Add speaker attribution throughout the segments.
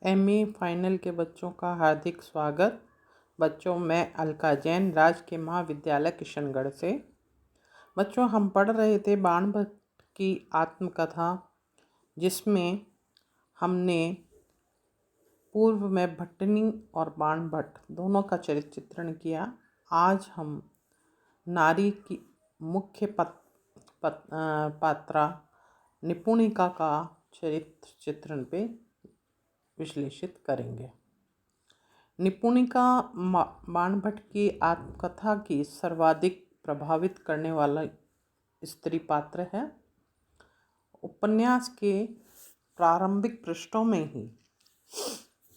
Speaker 1: MA final के बच्चों का हार्दिक स्वागत। बच्चों, मैं अलका जैन राजकीय महाविद्यालय किशनगढ़ से। बच्चों, हम पढ़ रहे थे बाणभट्ट की आत्मकथा, जिसमें हमने पूर्व में भट्टनी और बाणभट्ट दोनों का चरित्र चित्रण किया। आज हम नारी की मुख्य पात्रा निपुणिका का चरित्र चित्रण पे विश्लेषित करेंगे। निपुणिका बाणभट्ट की आत्मकथा की सर्वाधिक प्रभावित करने वाला स्त्री पात्र है। उपन्यास के प्रारंभिक पृष्ठों में ही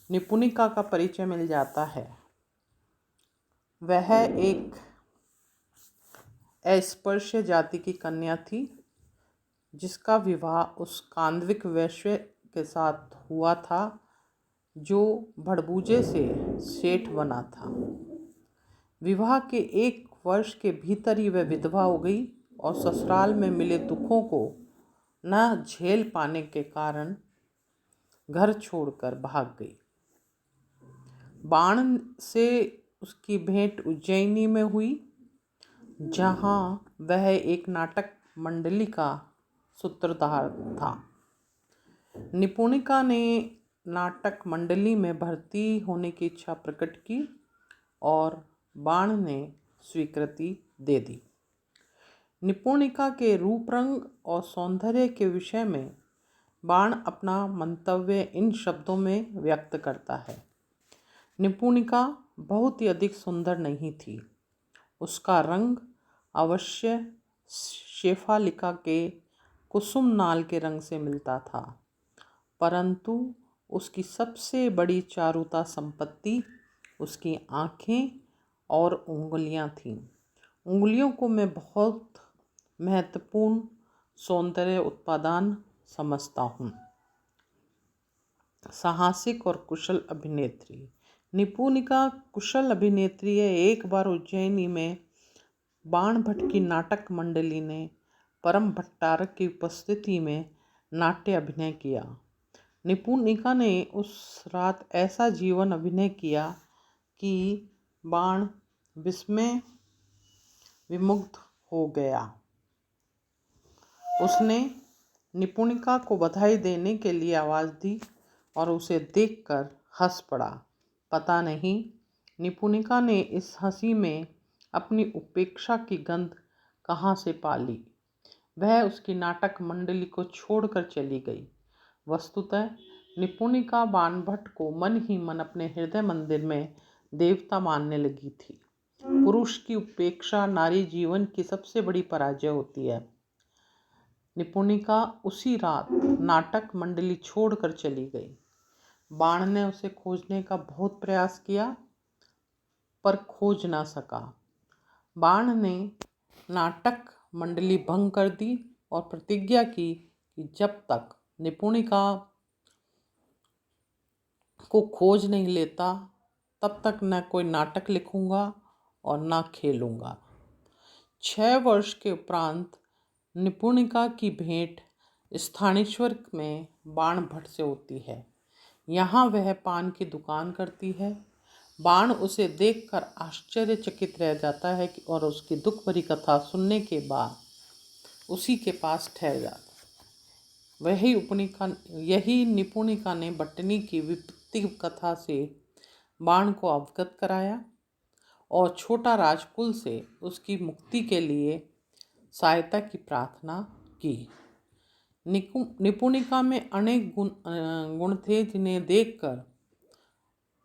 Speaker 1: निपुणिका का परिचय मिल जाता है। वह एक अस्पृश्य जाति की कन्या थी, जिसका विवाह उस कांदविक वैश्य के साथ हुआ था जो भड़बूजे से सेठ बना था। विवाह के 1 वर्ष के भीतर ही वह विधवा हो गई और ससुराल में मिले दुखों को न झेल पाने के कारण घर छोड़कर भाग गई। बाण से उसकी भेंट उज्जैनी में हुई, जहां वह एक नाटक मंडली का सूत्रधार था। निपुणिका ने नाटक मंडली में भर्ती होने की इच्छा प्रकट की और बाण ने स्वीकृति दे दी। निपुणिका के रूप रंग और सौंदर्य के विषय में बाण अपना मंतव्य इन शब्दों में व्यक्त करता है। निपुणिका बहुत ही अधिक सुंदर नहीं थी। उसका रंग अवश्य शेफालिका के कुसुम नाल के रंग से मिलता था, परंतु उसकी सबसे बड़ी चारुता संपत्ति उसकी आँखें और उंगलियां थीं। उंगलियों को मैं बहुत महत्वपूर्ण सौंदर्य उत्पादन समझता हूँ। साहसिक और कुशल अभिनेत्री निपुणिका कुशल अभिनेत्री है। एक बार उज्जैनी में बाणभट्ट की नाटक मंडली ने परम भट्टारक की उपस्थिति में नाट्य अभिनय किया। निपुणिका ने उस रात ऐसा जीवन अभिनय किया कि बाण विस्मय विमुग्ध हो गया। उसने निपुणिका को बधाई देने के लिए आवाज़ दी और उसे देखकर हंस पड़ा। पता नहीं निपुणिका ने इस हंसी में अपनी उपेक्षा की गंध कहाँ से पाली। वह उसकी नाटक मंडली को छोड़कर चली गई। वस्तुतः निपुणिका बाणभट्ट को मन ही मन अपने हृदय मंदिर में देवता मानने लगी थी। पुरुष की उपेक्षा नारी जीवन की सबसे बड़ी पराजय होती है। निपुणिका उसी रात नाटक मंडली छोड़कर चली गई। बाण ने उसे खोजने का बहुत प्रयास किया, पर खोज ना सका। बाण ने नाटक मंडली भंग कर दी और प्रतिज्ञा की कि जब तक निपुणिका को खोज नहीं लेता, तब तक न कोई नाटक लिखूंगा और न खेलूंगा। 6 वर्ष के उपरांत निपुणिका की भेंट स्थानेश्वर में बाणभट्ट से होती है। यहाँ वह पान की दुकान करती है। बाण उसे देखकर आश्चर्यचकित रह जाता है और उसकी दुख भरी कथा सुनने के बाद उसी के पास ठहर जाता है। यही निपुणिका ने भट्टनी की विपत्ति कथा से बाण को अवगत कराया और छोटा राजकुल से उसकी मुक्ति के लिए सहायता की प्रार्थना की। निपुणिका में अनेक गुण थे, जिन्हें देखकर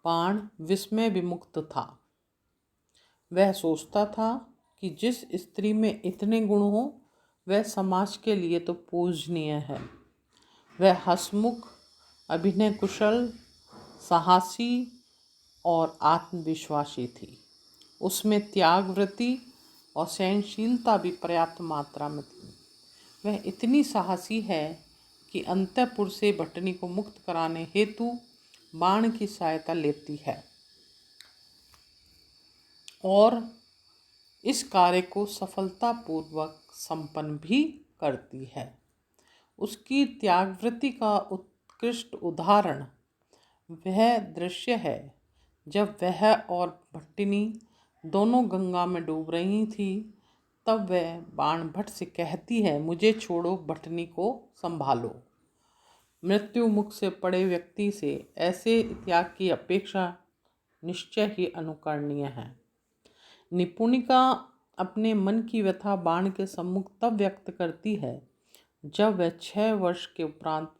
Speaker 1: बाण विस्मय विमुक्त था। वह सोचता था कि जिस स्त्री में इतने गुण हो, वह समाज के लिए तो पूजनीय है। वह हंसमुख, अभिनय कुशल, साहसी और आत्मविश्वासी थी। उसमें त्यागवृत्ति और सहनशीलता भी पर्याप्त मात्रा में थी। वह इतनी साहसी है कि अंतःपुर से भट्टनी को मुक्त कराने हेतु बाण की सहायता लेती है और इस कार्य को सफलतापूर्वक संपन्न भी करती है। उसकी त्यागवृत्ति का उत्कृष्ट उदाहरण वह दृश्य है जब वह और भट्टिनी दोनों गंगा में डूब रही थी। तब वह बाणभट्ट से कहती है, मुझे छोड़ो, भट्टिनी को संभालो। मृत्यु मुख से पड़े व्यक्ति से ऐसे त्याग की अपेक्षा निश्चय ही अनुकरणीय है। निपुणिका अपने मन की व्यथा बाण के सम्मुख तब व्यक्त करती है जब वह 6 वर्ष के उपरांत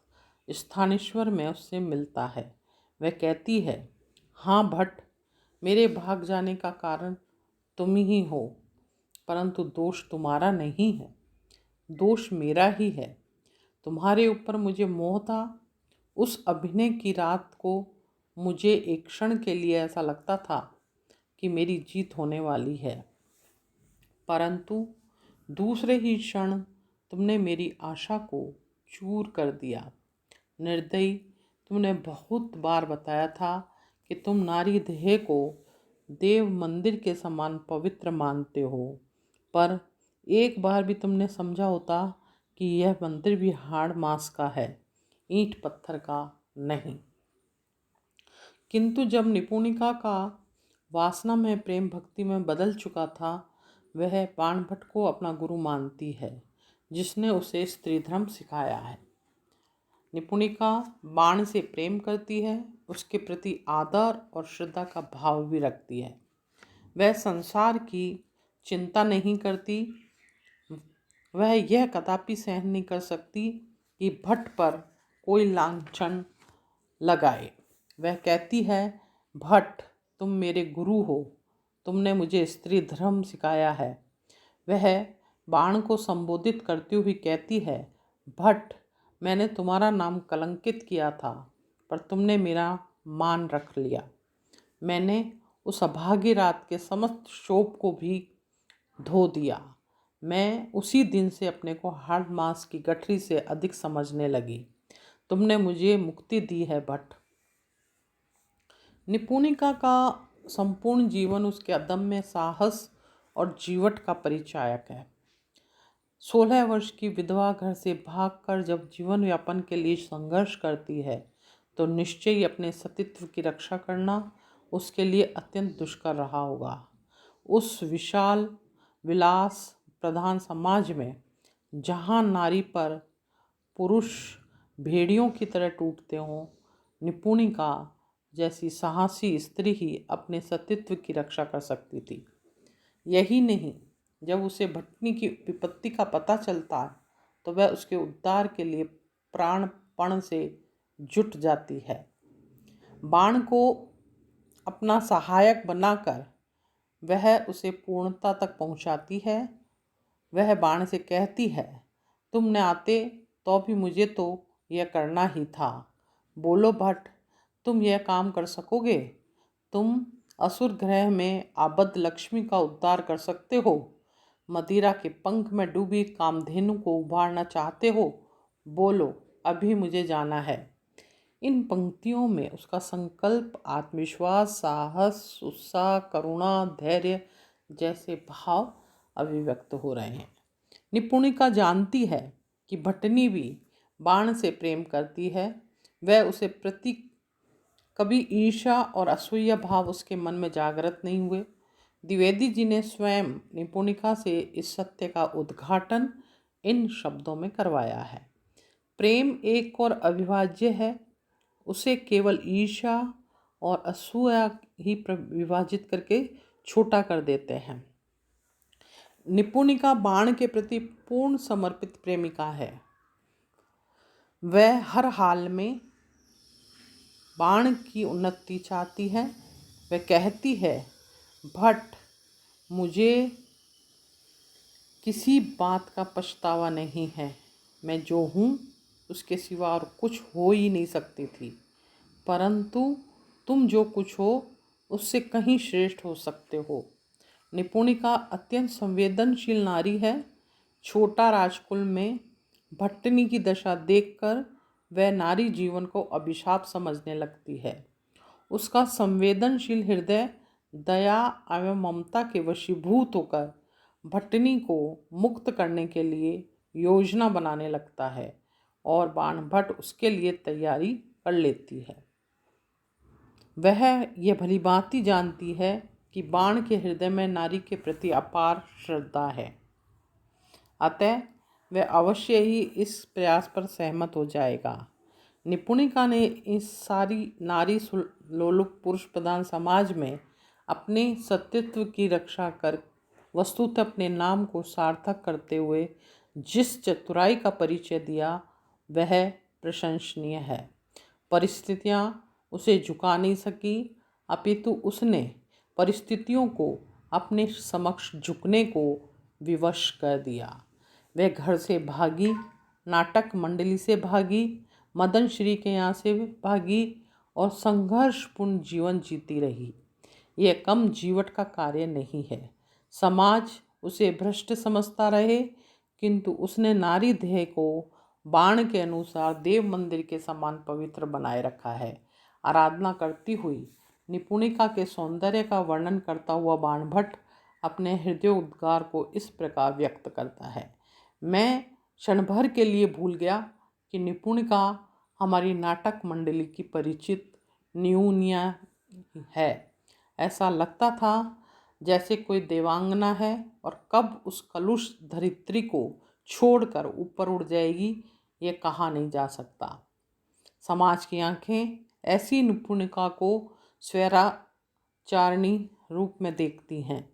Speaker 1: स्थानेश्वर में उससे मिलता है। वह कहती है, हाँ भट्ट, मेरे भाग जाने का कारण तुम ही हो, परंतु दोष तुम्हारा नहीं है, दोष मेरा ही है। तुम्हारे ऊपर मुझे मोह था। उस अभिनय की रात को मुझे एक क्षण के लिए ऐसा लगता था कि मेरी जीत होने वाली है, परंतु दूसरे ही क्षण तुमने मेरी आशा को चूर कर दिया। निर्दयी, तुमने बहुत बार बताया था कि तुम नारी देह को देव मंदिर के समान पवित्र मानते हो, पर एक बार भी तुमने समझा होता कि यह मंदिर भी हाड़ मांस का है, ईंट पत्थर का नहीं। किंतु जब निपुणिका का वासना में प्रेम भक्ति में बदल चुका था, वह बाणभट्ट को अपना गुरु मानती है, जिसने उसे स्त्री धर्म सिखाया है। निपुणिका बाण से प्रेम करती है, उसके प्रति आदर और श्रद्धा का भाव भी रखती है। वह संसार की चिंता नहीं करती। वह यह कदापि सहन नहीं कर सकती कि भट्ट पर कोई लांछन लगाए। वह कहती है, भट्ट, तुम मेरे गुरु हो, तुमने मुझे स्त्री धर्म सिखाया है। वह बाण को संबोधित करती हुई कहती है, भट्ट, मैंने तुम्हारा नाम कलंकित किया था, पर तुमने मेरा मान रख लिया। मैंने उस अभागी रात के समस्त शोभ को भी धो दिया। मैं उसी दिन से अपने को हाड़ मांस की गठरी से अधिक समझने लगी। तुमने मुझे मुक्ति दी है भट्ट। निपुणिका का संपूर्ण जीवन उसके अदम्य साहस और जीवट का परिचायक है। 16 वर्ष की विधवा घर से भागकर जब जीवन यापन के लिए संघर्ष करती है, तो निश्चय ही अपने सतीत्व की रक्षा करना उसके लिए अत्यंत दुष्कर रहा होगा। उस विशाल विलास प्रधान समाज में, जहाँ नारी पर पुरुष भेड़ियों की तरह टूटते हों, निपुणिका जैसी साहसी स्त्री ही अपने सतीत्व की रक्षा कर सकती थी। यही नहीं, जब उसे भट्टिनी की विपत्ति का पता चलता तो वह उसके उद्धार के लिए प्राणपण से जुट जाती है। बाण को अपना सहायक बनाकर वह उसे पूर्णता तक पहुंचाती है। वह बाण से कहती है, तुम न आते तो भी मुझे तो यह करना ही था। बोलो भट्ट, तुम यह काम कर सकोगे? तुम असुर ग्रह में आबद्ध लक्ष्मी का उद्धार कर सकते हो? मदिरा के पंख में डूबी कामधेनु को उभारना चाहते हो? बोलो, अभी मुझे जाना है। इन पंक्तियों में उसका संकल्प, आत्मविश्वास, साहस, उत्साह, करुणा, धैर्य जैसे भाव अभिव्यक्त हो रहे हैं। निपुणिका जानती है कि भट्टिनी भी बाण से प्रेम करती है। वह उसे प्रति कभी ईर्ष्या और असूया भाव उसके मन में जागृत नहीं हुए। द्विवेदी जी ने स्वयं निपुणिका से इस सत्य का उद्घाटन इन शब्दों में करवाया है। प्रेम एक और अविभाज्य है। उसे केवल ईर्ष्या और असूया ही विभाजित करके छोटा कर देते हैं। निपुणिका बाण के प्रति पूर्ण समर्पित प्रेमिका है। वह हर हाल में बाण की उन्नति चाहती है। वह कहती है, भट्ट, मुझे किसी बात का पछतावा नहीं है। मैं जो हूँ उसके सिवा और कुछ हो ही नहीं सकती थी, परंतु तुम जो कुछ हो उससे कहीं श्रेष्ठ हो सकते हो। निपुणिका अत्यंत संवेदनशील नारी है। छोटा राजकुल में भट्टिनी की दशा देखकर वह नारी जीवन को अभिशाप समझने लगती है। उसका संवेदनशील हृदय दया एवं ममता के वशीभूत होकर भट्टिनी को मुक्त करने के लिए योजना बनाने लगता है और बाणभट्ट उसके लिए तैयारी कर लेती है। वह यह भलीभांति जानती है कि बाण के हृदय में नारी के प्रति अपार श्रद्धा है, अतः वह अवश्य ही इस प्रयास पर सहमत हो जाएगा। निपुणिका ने इस सारी नारी लोलुप पुरुष प्रधान समाज में अपने सत्यत्व की रक्षा कर वस्तुतः अपने नाम को सार्थक करते हुए जिस चतुराई का परिचय दिया वह प्रशंसनीय है। परिस्थितियाँ उसे झुका नहीं सकी, अपितु उसने परिस्थितियों को अपने समक्ष झुकने को विवश कर दिया। वह घर से भागी, नाटक मंडली से भागी, मदन श्री के यहाँ से भागी और संघर्षपूर्ण जीवन जीती रही। यह कम जीवट का कार्य नहीं है। समाज उसे भ्रष्ट समझता रहे, किंतु उसने नारी देह को बाण के अनुसार देव मंदिर के समान पवित्र बनाए रखा है। आराधना करती हुई निपुणिका के सौंदर्य का वर्णन करता हुआ बाणभट्ट अपने हृदय उद्गार को इस प्रकार व्यक्त करता है। मैं क्षण भर के लिए भूल गया कि निपुणिका हमारी नाटक मंडली की परिचित न्यूनिया है। ऐसा लगता था जैसे कोई देवांगना है और कब उस कलुष धरित्री को छोड़कर ऊपर उड़ जाएगी ये कहा नहीं जा सकता। समाज की आंखें ऐसी निपुणिका को स्वैराचारिणी रूप में देखती हैं।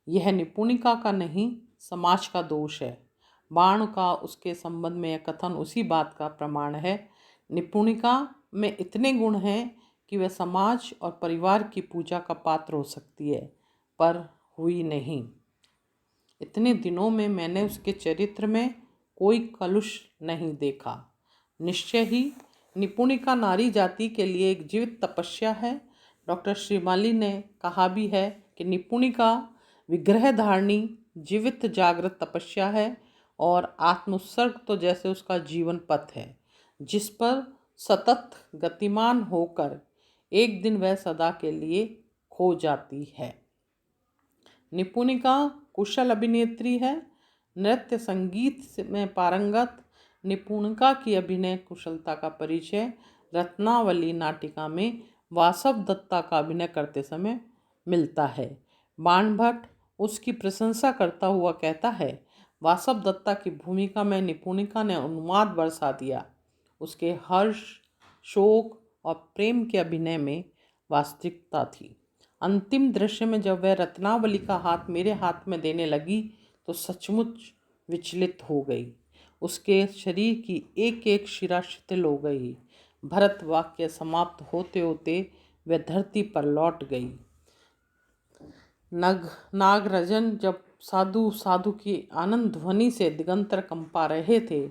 Speaker 1: यह निपुणिका का नहीं, समाज का दोष है। बाण का उसके संबंध में यह कथन उसी बात का प्रमाण है। निपुणिका में इतने गुण हैं कि वह समाज और परिवार की पूजा का पात्र हो सकती है, पर हुई नहीं। इतने दिनों में मैंने उसके चरित्र में कोई कलुष नहीं देखा। निश्चय ही निपुणिका नारी जाति के लिए एक जीवित तपस्या है। डॉक्टर श्रीमाली ने कहा भी है कि निपुणिका विग्रह धारणी जीवित जागृत तपस्या है और आत्मोत्सर्ग तो जैसे उसका जीवन पथ है, जिस पर सतत गतिमान होकर एक दिन वह सदा के लिए खो जाती है। निपुणिका कुशल अभिनेत्री है, नृत्य संगीत में पारंगत। निपुणिका की अभिनय कुशलता का परिचय रत्नावली नाटिका में वासव दत्ता का अभिनय करते समय मिलता है। बाणभट्ट उसकी प्रशंसा करता हुआ कहता है, वासव दत्ता की भूमिका में निपुणिका ने उन्माद बरसा दिया। उसके हर्ष, शोक और प्रेम के अभिनय में वास्तविकता थी। अंतिम दृश्य में जब वह रत्नावली का हाथ मेरे हाथ में देने लगी तो सचमुच विचलित हो गई। उसके शरीर की एक एक शिरा शिथिल हो गई। भरत वाक्य समाप्त होते होते वह धरती पर लौट गई। नागराजन जब साधु साधु की आनंद ध्वनि से दिगंतर कंपा रहे थे,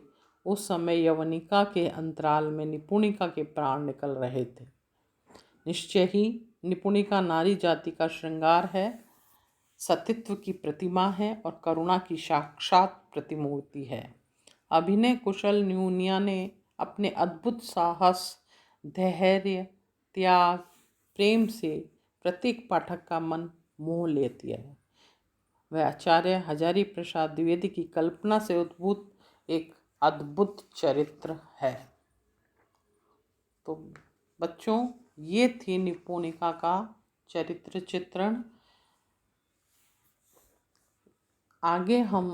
Speaker 1: उस समय यवनिका के अंतराल में निपुणिका के प्राण निकल रहे थे। निश्चय ही निपुणिका नारी जाति का श्रृंगार है, सतीत्व की प्रतिमा है और करुणा की साक्षात प्रतिमूर्ति है। अभिनय कुशल न्यूनिया ने अपने अद्भुत साहस, धैर्य, त्याग, प्रेम से प्रत्येक पाठक का मन मोह लेती है। वह आचार्य हजारी प्रसाद द्विवेदी की कल्पना से उद्भूत एक अद्भुत चरित्र है। तो बच्चों, ये थी निपुणिका का चरित्र चित्रण। आगे हम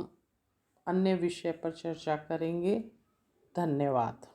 Speaker 1: अन्य विषय पर चर्चा करेंगे। धन्यवाद।